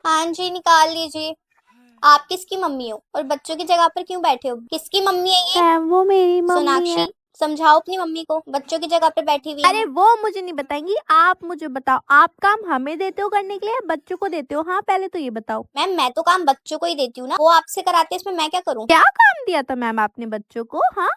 हाँ जी, निकाल लीजिए। आप किसकी मम्मी हो और बच्चों की जगह पर क्यों बैठे हो? किसकी मम्मी है ये? मैम वो मेरी मम्मी है। सोनाक्षी, समझाओ अपनी मम्मी को, बच्चों की जगह पर बैठी हुई अरे है। वो मुझे नहीं बताएंगी, आप मुझे बताओ, आप काम हमें देते हो करने के लिए या बच्चों को देते हो? हाँ पहले तो ये बताओ। मैम, मैं तो काम बच्चों को ही देती हूँ ना, वो आपसे कराते हैं, इसमें मैं क्या करूँ? क्या काम दिया था मैम आपने बच्चों को? हाँ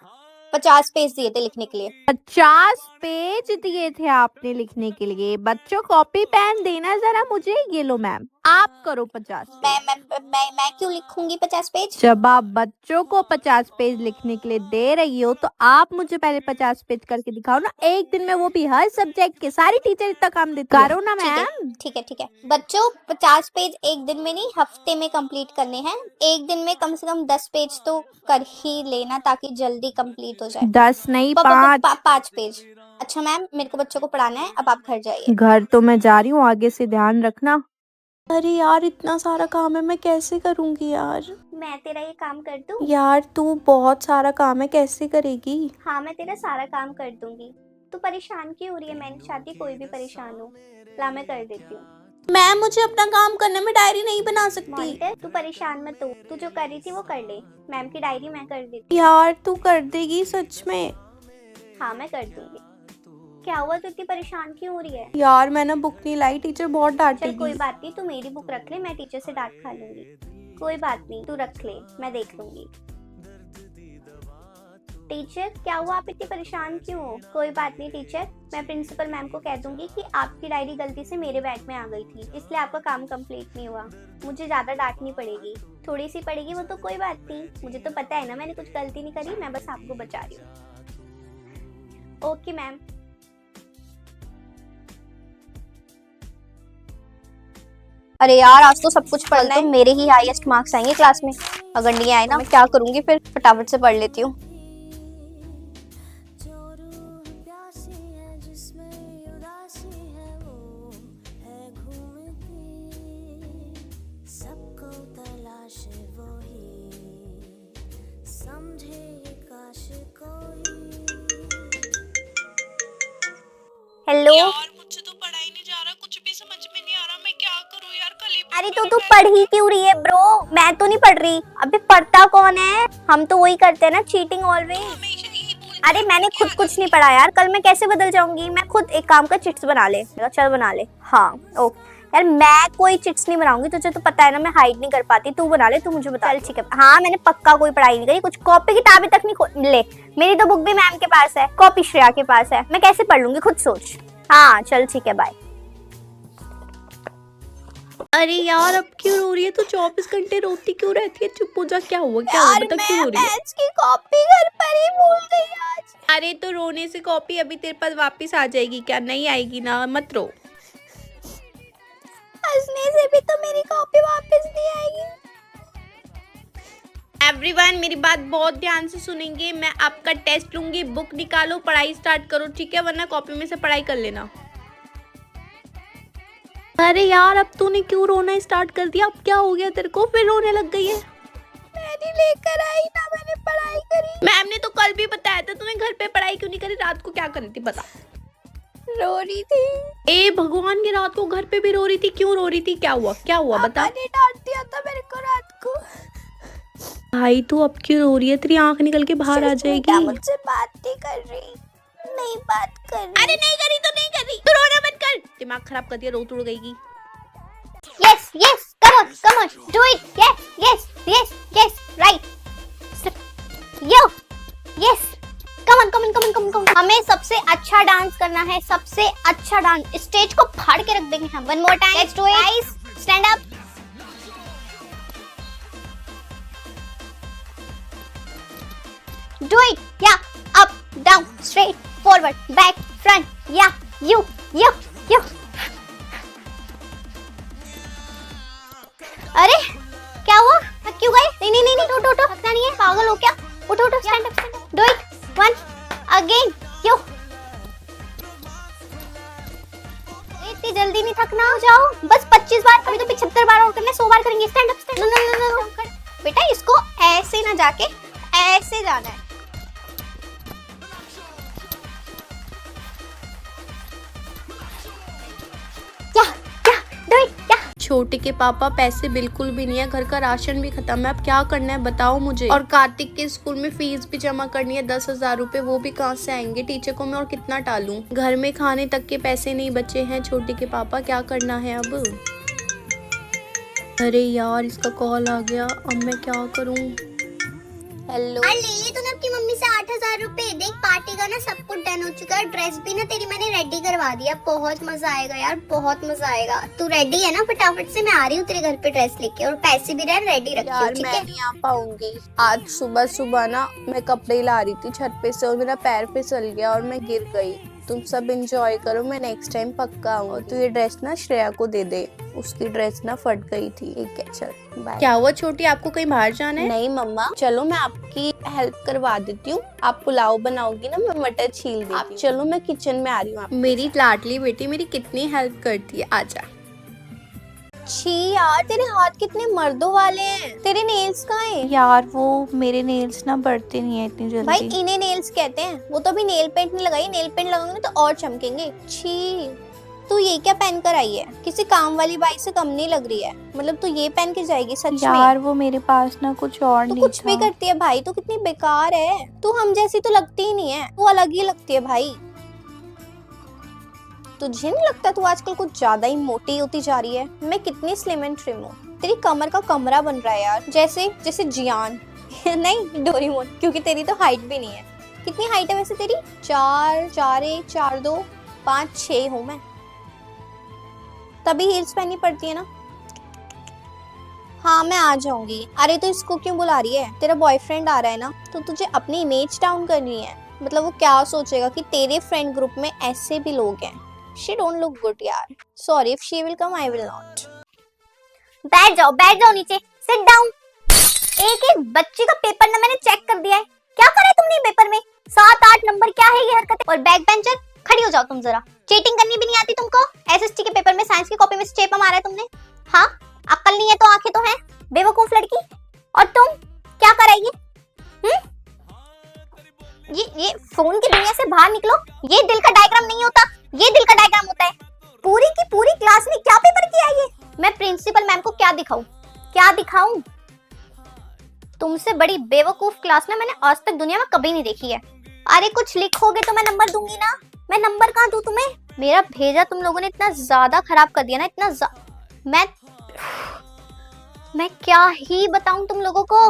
50 पेज दिए थे लिखने के लिए। 50 पेज दिए थे आपने लिखने के लिए। बच्चों कॉपी पेन देना जरा मुझे। ये लो मैम, आप करो 50 मैं पेज। मैं मैं क्यों लिखूंगी 50 पेज? जब आप बच्चों को 50 पेज लिखने के लिए दे रही हो तो आप मुझे पहले 50 पेज करके दिखाओ ना, एक दिन में, वो भी हर सब्जेक्ट के। सारी टीचर इतना काम देती है, करो ना ठीक है, मैम। ठीक है, ठीक है। बच्चों, 50 पेज एक दिन में नहीं, हफ्ते में कंप्लीट करने हैं। एक दिन में कम से कम 10 पेज तो कर ही लेना, ताकि जल्दी कंप्लीट हो जाए। 10 नहीं 5। 5 पेज। अच्छा मैम, मेरे को बच्चों को पढ़ाना है, अब आप घर जाइए। घर तो मैं जा रही हूँ, आगे से ध्यान रखना। अरे यार इतना सारा काम है, मैं कैसे करूँगी यार? मैं तेरा ये काम कर दूं? यार तू बहुत सारा काम है, कैसे करेगी? हाँ, मैं तेरा सारा काम कर दूंगी। तू परेशान क्यों हो रही है? मैं नहीं चाहती कोई भी परेशान हो। ला, मैं कर देती हूँ। मैम मुझे अपना काम करने में डायरी नहीं बना सकती। मॉनिटर, तू परेशान मत हो, तू जो कर रही थी वो कर ले। मैम की डायरी मैं कर देती हूँ। यार तू कर देगी सच में? हाँ, मैं कर दूंगी। क्या हुआ, तू इतनी परेशान क्यों हो रही है? यार मैं ना बुक नहीं लाई, टीचर बहुत चल डांटेगी। कोई बात नहीं, तू मेरी बुक रख ले, मैं टीचर से डांट खा लूंगी। कोई बात नहीं, तू रख ले, मैं देख लूंगी। टीचर, क्या हुआ, आप इतनी परेशान क्यों हो? कोई बात नहीं टीचर, मैं प्रिंसिपल मैम को कह दूंगी कि आपकी डायरी गलती से मेरे बैग में आ गई थी, इसलिए आपका काम कंप्लीट नहीं हुआ। मुझे ज़्यादा डांटनी पड़ेगी, थोड़ी सी पड़ेगी, वो तो कोई बात नहीं। मुझे तो पता है ना, मैंने कुछ गलती नहीं करी, मैं बस आपको बचा रही हूँ। Okay ma'am. अरे यार, आज तो सब कुछ पढ़ना है, तो मेरे ही हाईएस्ट मार्क्स आएंगे क्लास में। अगर नहीं आए ना, मैं क्या करूंगी फिर? फटाफट से पढ़ लेती हूँ। हेलो यार मुझसे तो पढ़ाई नहीं जा रहा, कुछ भी समझ में नहीं आ रहा, मैं क्या करूं यार? कल ही अरे पेपर तू है, पढ़ ही क्यों रही है ब्रो? मैं तो नहीं पढ़ रही। अबे पढ़ता कौन है? हम तो वही करते हैं ना, चीटिंग ऑलवेज। हमेशा यही बोलती अरे है, मैंने क्या खुद कुछ नहीं करूंगी? पढ़ा यार, कल मैं कैसे बदल जाऊंगी? मैं खुद एक काम कर, चिट्स बना ले। चल बना ले। हाँ ओके। यार मैं कोई चिट्स नहीं बनाऊंगी, तुझे तो पता है ना, मैं हाइड नहीं कर पाती। तू बना ले, तू मुझे बता। चल ठीक है। हाँ मैंने पक्का कोई पढ़ाई नहीं करी, कुछ कॉपी किताबें तक नहीं ले। मेरी तो बुक भी मैम के पास है, कॉपी श्रेया के पास है, मैं कैसे पढ़ लूंगी? खुद सोच। हाँ चल ठीक है, बाय। अरे यार अब क्यों रो रही है? तू 24 घंटे रोती क्यों रहती है? चुप हो जा, क्या हुआ, क्या हुआ, बता क्यों रो रही है? मैथ्स की कॉपी घर पर ही भूल गई आज। अरे तो रोने से कॉपी अभी तेरे पास वापस आ जाएगी क्या? नहीं आएगी ना, मत रो। हंसने से भी तो मेरी कॉपी वापस नहीं आएगी। एवरीवन मेरी बात बहुत ध्यान से सुनेंगे। मैं आपका टेस्ट लूंगी, बुक निकालो, पढ़ाई स्टार्ट करो, ठीक है? वरना कॉपी में से पढ़ाई कर लेना। अरे यार अब तूने क्यों रोना स्टार्ट कर दिया? अब क्या हो गया तेरे को, फिर रोने लग गई है? मैंने लेकर आई ना, मैंने पढ़ाई करी। मैम ने तो कल भी बताया था, तूने घर पे पढ़ाई क्यों नहीं करी? रात को क्या कर रही थी बता? रो रही थी। ए भगवान, की रात को घर पे भी रो रही थी? क्यों रो रही थी? क्या हुआ, क्या हुआ, बता। पापा ने डांट दिया था मेरे को रात को। भाई तू अब क्यों रो रही है? तेरी आंख निकल के बाहर आ सुष्मिता जाएगी। मुझसे बात नहीं कर रही, नहीं बात कर रही। अरे नहीं करी तो नहीं करी, तू रोना मत कर, दिमाग खराब कर दिया, रो तुड़ गई। Yes, yes, come on, do it. Yes, yes, yes, yes, right. Yo, yes. Come on. हमें सबसे अच्छा डांस करना है, सबसे अच्छा डांस। स्टेज को फाड़ के रख देंगे हम। One more time. Let's do it. Guys, stand up. Do it. Yeah, up, down, straight, forward, back, front. Yeah, you. अरे क्या हुआ? थक क्यों गए? नहीं, उठो, थकना नहीं है, पागल हो क्या? उठो, stand up, do it, one again, क्यों? इतनी जल्दी नहीं थकना, हो जाओ, बस 25 बार, अभी तो 75 बार और करना है, 100 बार करेंगे। स्टैंड अप, नो, बेटा इसको ऐसे ना जाके ऐसे जाना है। छोटे के पापा पैसे बिल्कुल भी नहीं है, घर का राशन भी खत्म है, अब क्या करना है बताओ मुझे। और कार्तिक के स्कूल में फीस भी जमा करनी है 10,000 रुपए, वो भी कहाँ से आएंगे। टीचर को मैं और कितना टालूं, घर में खाने तक के पैसे नहीं बचे हैं। छोटे के पापा क्या करना है अब। अरे यार इसका कॉल आ गया, अब मैं क्या करूं। हेलो, ले ली तूने अपनी मम्मी से 8,000 रुपए। देख पार्टी का ना सब कुछ डन हो चुका है, ड्रेस भी ना तेरी मैंने रेडी करवा दिया। बहुत मजा आएगा यार, बहुत मजा आएगा। तू रेडी है ना? फटाफट से मैं आ रही हूँ तेरे घर पे ड्रेस लेके, और पैसे भी रेडी रखियो, यार ठीक मैं है? नहीं आ पाऊंगी। आज सुबह सुबह ना मैं कपड़े ला रही थी छत पे से और मेरा पैर फिसल गया और मैं गिर गई। तुम सब एंजॉय करो, मैं नेक्स्ट टाइम पक्का आऊंगी। तो ये ड्रेस ना श्रेया को दे दे, उसकी ड्रेस ना फट गई थी। ठीक है चल बाय। क्या हुआ छोटी, आपको कहीं बाहर जाना है? नहीं मम्मा, चलो मैं आपकी हेल्प करवा देती हूँ। आप पुलाव बनाओगी ना, मैं मटर छील देती हूँ। आप चलो, मैं किचन में आ रही हूँ। मेरी लाडली बेटी मेरी कितनी हेल्प करती है, आजा। छी यार, तेरे हाथ कितने मर्दों वाले हैं। तेरे नेल्स कहाँ हैं? यार वो मेरे नेल्स ना बढ़ते नहीं है इतनी जल्दी। भाई इन्हें नेल्स कहते हैं। वो तो अभी नेल पेंट नहीं लगाई, नेल पेंट लगाऊंगी ना तो और चमकेंगे। छी, तू ये क्या पहन कर आई है? किसी काम वाली बाई से कम नहीं लग रही है। मतलब तू ये पहन के जाएगी सच में? यार वो मेरे पास ना कुछ और तू नहीं कुछ भी करती है भाई, तू कितनी बेकार है। तू हम जैसी तो लगती ही नहीं है, तू अलग ही लगती है भाई। तुझे नहीं लगता तू आजकल कुछ ज्यादा ही मोटी होती जा रही है? मैं कितनी स्लिम एंड ट्रिम हूँ, तेरी कमर का कमरा बन रहा है यार, जैसे जैसे जियान नहीं डोरेमोन, क्योंकि तेरी तो हाइट भी नहीं है। कितनी हाइट है वैसे तेरी? 4, 4, 1, 4, 2, 5, 6 हूँ मैं। तभी हील्स पहननी पड़ती है ना। हाँ मैं आ जाऊंगी। अरे तो इसको क्यों बुला रही है? तेरा बॉयफ्रेंड आ रहा है ना, तो तुझे अपनी इमेज डाउन करनी है। मतलब वो क्या सोचेगा कि तेरे फ्रेंड ग्रुप में ऐसे भी लोग हैं। She don't look good यार। Sorry, if she will come, I will not. बैठ जाओ नीचे, सिट डाउन। एक एक बच्ची का पेपर ना मैंने चेक कर दिया है। क्या करा है तुमने पेपर में? 7-8 नंबर, क्या है ये हरकतें? और बैक बेंचर, खड़ी हो जाओ तुम जरा। चीटिंग करनी भी नहीं आती तुमको? एसएसटी के पेपर में साइंस की कॉपी में चेपा मारा है तुमने? हाँ, अक्ल नहीं है तो आंखें तो हैं, बेवकूफ लड़की। और तुम क्या कराएगी? ये फोन की दुनिया से बाहर निकलो। ये दिल का डायग्राम नहीं होता, ये दिल का डायग्राम होता है। पूरी की पूरी क्लास में क्या पेपर किया ये? मैं प्रिंसिपल मैम को क्या दिखाऊं? क्या दिखाऊं? तुमसे बड़ी बेवकूफ क्लास ना मैंने आज तक दुनिया में कभी नहीं देखी है। अरे कुछ लिखोगे तो मैं नंबर दूंगी ना। मैं नंबर कहाँ दूं तुम्हें? मेरा भेजा तुम लोगों ने इतना ज्यादा खराब कर दिया ना, इतना मैं क्या ही बताऊं तुम लोगों को।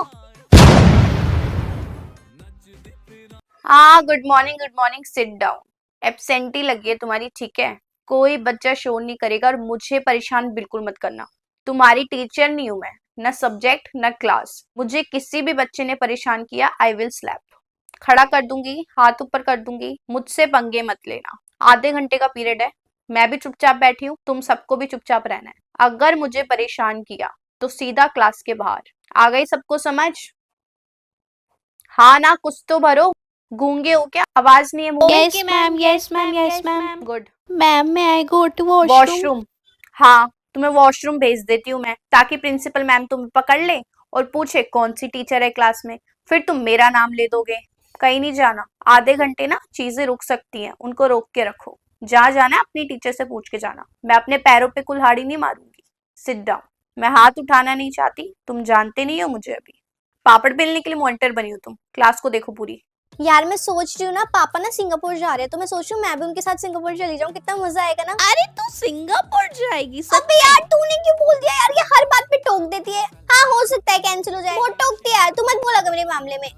हाँ good morning, sit down. Absentee लगी है तुम्हारी, ठीक है? कोई बच्चा शोर नहीं करेगा और मुझे परेशान बिल्कुल मत करना। तुम्हारी टीचर नहीं हूं मैं, न सब्जेक्ट न क्लास। मुझे किसी भी बच्चे ने परेशान किया, आई विल स्लैप। खड़ा कर दूंगी, हाथ ऊपर कर दूंगी। मुझसे पंगे मत लेना। आधे घंटे का पीरियड है, मैं भी चुपचाप बैठी हूँ, तुम सबको भी चुपचाप रहना है। अगर मुझे परेशान किया तो सीधा क्लास के बाहर। आ गई सबको समझ? हाँ ना, कुछ तो भरो। गूंगे हो क्या? आवाज नहीं है मुंह में? Yes, ma'am. Yes, ma'am. Yes, ma'am. Good. Ma'am, may I go to washroom? Washroom? हाँ, तुम्हें वॉशरूम भेज देती हूँ मैं, ताकि प्रिंसिपल मैम तुम्हें पकड़ ले और पूछे कौन सी टीचर है क्लास में। फिर तुम मेरा नाम ले दोगे। कहीं नहीं जाना। आधे घंटे ना चीजें रुक सकती हैं, उनको रोक के रखो। जहाँ जाना है अपनी टीचर से पूछ के जाना। मैं अपने पैरों पे कुल्हाड़ी नहीं मारूंगी। Sit down. मैं हाथ उठाना नहीं चाहती, तुम जानते नहीं हो मुझे अभी। पापड़ बेलने के लिए मॉनिटर बनी हो तुम। क्लास को देखो पूरी। यार मैं सोच रही हूँ ना, पापा ना सिंगापुर जा रहे हैं, तो मैं सोच रही हूँ मैं भी उनके साथ सिंगापुर चली जाऊँ। कितना मजा आएगा ना। अरे तू सिंगापुर जाएगी? अबे यार तूने क्यों बोल दिया यार? ये हर बात पे टोक देती है। हाँ हो सकता है कैंसिल हो जाए। वो टोकती है यार, तू मत बोला कर मेरे मामले में।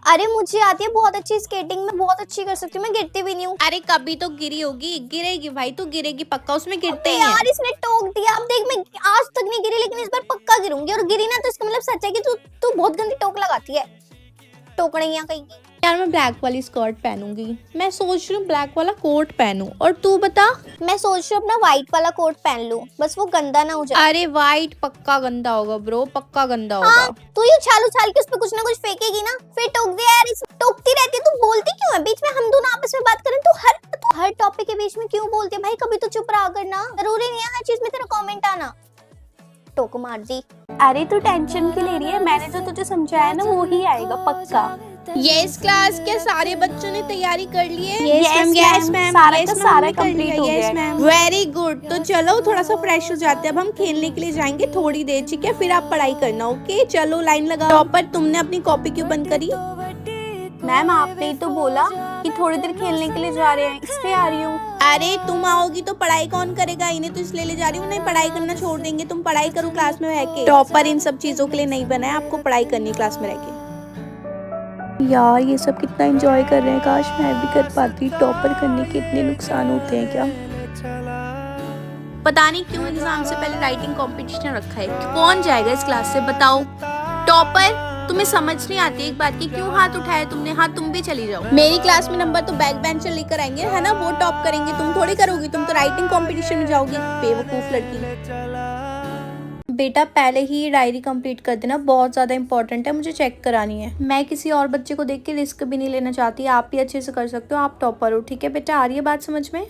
अरे मुझे आती है बहुत अच्छी स्केटिंग, मैं बहुत अच्छी कर सकती हूँ, मैं गिरती भी नहीं हूँ। अरे कभी तो गिरी होगी, गिरेगी भाई, तू गिरेगी पक्का, उसमें गिरते ही यार इसने टोक दिया। अब देख, मैं आज तक नहीं गिरी, लेकिन इस बार पक्का गिरूंगी। और गिरी ना तो इसका मतलब सच है कि तू बहुत गंदी टोक लगाती है। टोकड़ियां कहीं की। यार मैं ब्लैक वाली स्कर्ट पहनूंगी। मैं सोच रही हूँ ब्लैक वाला कोट पहनूं। और तू बता? मैं सोच रही हूँ अपना व्हाइट वाला कोट पहन लूं, बस वो गंदा ना हो जाए। अरे व्हाइट पक्का गंदा होगा ब्रो, पक्का गंदा हाँ, होगा। तू ये छाल उछाल के उस पे कुछ ना कुछ फेंकेगी ना, फिर टोक दिया यार। टोकती रहती है, तू बोलती क्यों है? बीच में हम दोनों आपस में बात करें तू हर टॉपिक के बीच में क्यों बोलती है भाई? कभी तो चुप रहा करना। जरूरी नहीं है हर चीज में तेरा कमेंट आना। टोक मार दी। अरे तू टेंशन क्यों ले रही है? मैंने जो तुझे समझाया ना वो ही आएगा पक्का। यस क्लास, क्या सारे बच्चों ने तैयारी कर ली है? Yes, ma'am. सारा का सारा complete हो गया है। मैम। Very good. तो चलो थोड़ा सा फ्रेश हो जाते हैं, अब हम खेलने के लिए जाएंगे थोड़ी देर, ठीक है? फिर आप पढ़ाई करना, ओके? चलो लाइन लगाओ। टॉपर, तुमने अपनी कॉपी क्यों बंद करी? मैम आपने ही तो बोला कि थोड़ी देर खेलने के लिए जा रहे हैं, इसलिए आ रही हूँ। अरे तुम आओगी तो पढ़ाई कौन करेगा? इन्हें तो इसलिए ले जा रही हूँ, नहीं पढ़ाई करना छोड़ देंगे। तुम पढ़ाई करो क्लास में रह के। टॉपर इन सब चीजों के लिए नहीं बना है, आपको पढ़ाई करनी है क्लास में रह के। यार ये सब कितना एंजॉय कर रहे हैं, काश मैं भी कर पाती। टॉपर करने के इतने नुकसान होते हैं क्या? पता नहीं क्यों एग्जाम से पहले राइटिंग कंपटीशन रखा है। कौन जाएगा इस क्लास से, बताओ? टॉपर, तुम्हें समझ नहीं आती एक बात की, क्यों हाथ उठाया तुमने? हाँ तुम भी चली जाओ। मेरी क्लास में नंबर तो बैक बेंचर लेकर आएंगे, है ना? वो टॉप करेंगे, तुम थोड़ी करोगी। तुम तो राइटिंग कंपटीशन में जाओगी, बेवकूफ लड़की। बेटा पहले ही डायरी कंप्लीट कर देना, बहुत ज्यादा इंपॉर्टेंट है, मुझे चेक करानी है। मैं किसी और बच्चे को देख के रिस्क भी नहीं लेना चाहती, आप भी अच्छे से कर सकते हो, आप टॉपर हो, ठीक है बेटा? आ रही है बात समझ में?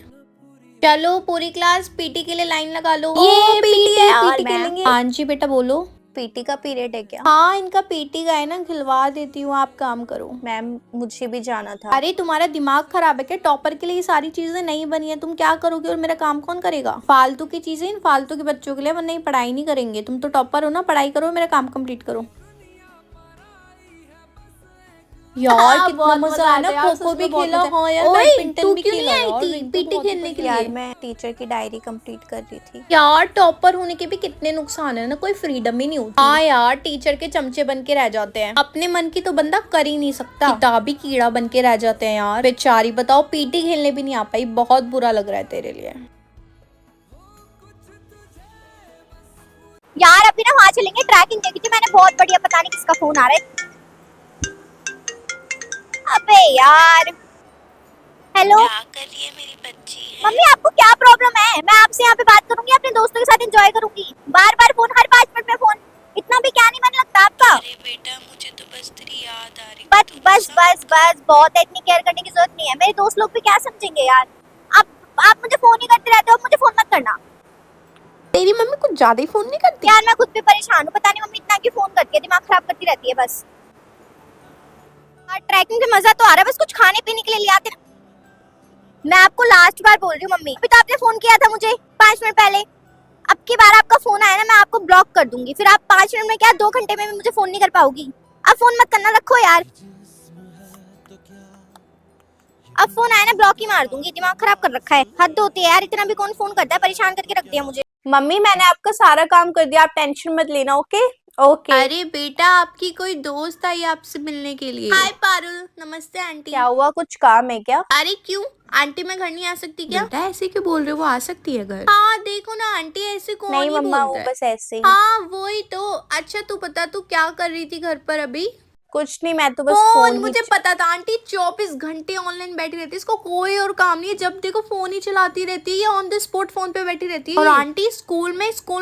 चलो पूरी क्लास पीटी के लिए लाइन लगा लो। ये पीटी है यार, पीटी खेलेंगे। हाँ जी बेटा बोलो। पीटी का पीरियड है क्या? हाँ इनका पीटी का है ना, खिलवा देती हूँ, आप काम करो। मैम मुझे भी जाना था। अरे तुम्हारा दिमाग खराब है क्या? टॉपर के लिए ये सारी चीजें नहीं बनी है, तुम क्या करोगे और मेरा काम कौन करेगा? फालतू की चीजें इन फालतू के बच्चों के लिए, वरना पढ़ाई नहीं करेंगे। तुम तो टॉपर हो ना, पढ़ाई करो, मेरा काम कंप्लीट करो। यार कितना मजा आया ना, खो-खो भी खेला। हाँ यार बैडमिंटन भी खेला यार, पीटी खेलने के लिए। यार मैं टीचर की डायरी कंप्लीट कर रही थी। यार टॉपर होने के भी कितने नुकसान है ना, कोई फ्रीडम ही नहीं होती। हाँ यार टीचर के चमचे बन के रह जाते हैं, अपने मन की तो बंदा कर ही नहीं सकता, किताबी कीड़ा बन के रह जाते हैं यार बेचारी। बताओ पीटी खेलने भी नहीं आ पाई, बहुत बुरा लग रहा है तेरे लिए। यार अभी ना वहाँ चलेंगे, ट्रैकिंग देखी थी मैंने, बहुत बढ़िया। पता नहीं किसका फोन आ रहा है। अबे यार, हेलो क्या कर रही है मेरी बच्ची है? मम्मी, आपको क्या प्रॉब्लम है? मैं आपसे यहाँ पे बात करूंगी, अपने दोस्तों के साथ एंजॉय करूंगी। बार बार फोन, हर 5 मिनट में फोन, इतना भी क्या नहीं मन लगता आपका? अरे बेटा मुझे तो बस तेरी याद आ रही। बस बस बस बस, बहुत है, इतनी केयर करने की जरूरत नहीं है। मेरे दोस्त लोग भी क्या समझेंगे यार? आप मुझे फोन ही करते रहते हो, मुझे फोन मत करना। तेरी मम्मी कुछ ज्यादा ही फोन नहीं करती यार मैं खुद भी परेशान हूँ, पता नहीं मम्मी इतना क्यों फोन करती है, दिमाग खराब करती रहती है बस। ट्रैकिंग में मजा तो आ रहा है, बस कुछ खाने पीने के लिए ले आते ना। मैं आपको लास्ट बार बोल रही हूँ मम्मी, अभी तो आपने फोन किया था मुझे 5 मिनट पहले। अब की बार आपका फोन आया ना, मैं आपको ब्लॉक कर दूंगी, फिर आप 5 मिनट में क्या 2 घंटे में भी मुझे फोन नहीं कर पाओगी। अब फोन मत करना, रखो यार। अब फोन आया ना, ब्लॉक ही मार दूंगी, दिमाग खराब कर रखा है। हद होती है यार, इतना भी कौन फोन करता है, परेशान करके रख दिया मुझे। मम्मी मैंने आपका सारा काम कर दिया, आप टेंशन मत लेना, ओके? ओके। अरे बेटा आपकी कोई दोस्त आई आपसे मिलने के लिए। हाय पारुल, नमस्ते आंटी। क्या हुआ, कुछ काम है क्या? अरे क्यों, आंटी मैं घर नहीं आ सकती क्या? बेटा ऐसे क्यों बोल रहे हो, वो आ सकती है घर। हाँ देखो ना आंटी, ऐसे कौन नहीं ही मम्मा, वो बोलता है। बस ऐसे ही। हाँ वही तो। अच्छा तू बता, तू क्या कर रही थी घर पर अभी? कुछ नहीं, मैं तो बस फोन, फोन मुझे पता था आंटी 24 घंटे ऑनलाइन बैठी रहती है, इसको कोई और काम नहीं है, जब देखो फोन ही चलाती रहती है, ऑन द स्पॉट फोन पे बैठी रहती है। और आंटी स्कूल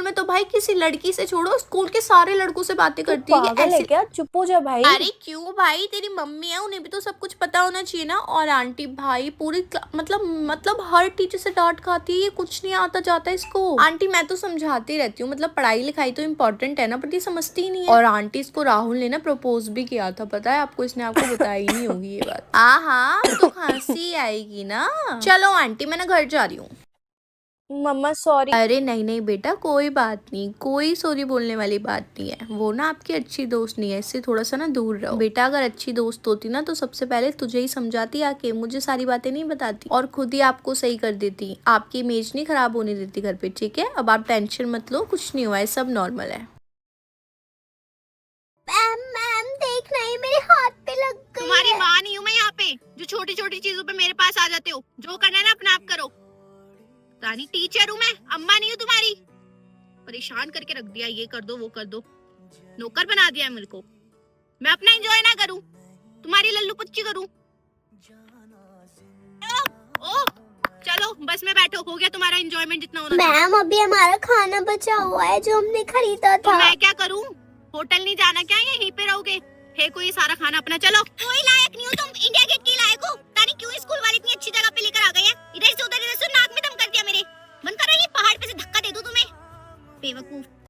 में तो भाई किसी लड़की से छोड़ो, स्कूल के सारे लड़कों से बातें करती है। पागल है क्या? चुप हो जा भाई। अरे क्यों भाई, तेरी मम्मी है, उन्हें भी तो सब कुछ पता होना चाहिए ना। और आंटी भाई पूरी मतलब हर टीचर से डांट खाती है, ये कुछ नहीं आता जाता इसको। आंटी मैं तो समझाती रहती हूँ, मतलब पढ़ाई लिखाई तो इम्पोर्टेंट है ना, बट ये समझती ही नहीं है। और आंटी इसको राहुल ने ना प्रपोज भी किया था, पता है आपको? इसने आपको बताई नहीं होगी ये बात। हाँ तो खांसी आएगी ना। चलो आंटी मैं ना घर जा रही हूँ। मम्मा सॉरी। अरे नहीं नहीं बेटा, कोई बात नहीं, कोई सॉरी बोलने वाली बात नहीं है। वो ना आपकी अच्छी दोस्त नहीं है, इससे थोड़ा सा ना दूर रहो बेटा। अगर अच्छी दोस्त होती ना तो सबसे पहले तुझे ही समझाती आके, मुझे सारी बातें नहीं बताती और खुद ही आपको सही कर देती, आपकी इमेज नहीं खराब होने देती घर पे, ठीक है? अब आप टेंशन मत लो, कुछ नहीं हुआ है, सब नॉर्मल है। मैम देखना, ये मेरे हाथ पे लग गई तुम्हारी है। माँ नहीं हूँ मैं यहाँ पे, जो छोटी छोटी चीजों पे मेरे पास आ जाते हो। जो करना है ना अपना आप करो। रानी टीचर हूँ मैं, अम्मा नहीं हूँ तुम्हारी। परेशान करके रख दिया, ये कर दो वो कर दो, नौकर बना दिया है मेरे को। मैं अपना एंजॉय ना करूँ, तुम्हारी लल्लू पुच्ची करूँ? ओ चलो बस में बैठो, हो गया तुम्हारा एंजॉयमेंट जितना होना था। मैम अभी हमारा खाना बचा हुआ है जो हमने खरीदा तो था। मैं क्या करूँ? होटल नहीं जाना क्या, यहीं पे रहोगे? है कोई सारा खाना अपना? चलो। कोई लायक नहीं हो तुम, इंडिया गेट की लायक हो। तानी क्यों स्कूल वाले इतनी अच्छी जगह पे लेकर आ गए हैं, इधर से उधर नाक में दम कर दिया मेरे। मन कर रहा है ये पहाड़ पे से धक्का दे दूं तुम्हें, बेवकूफ।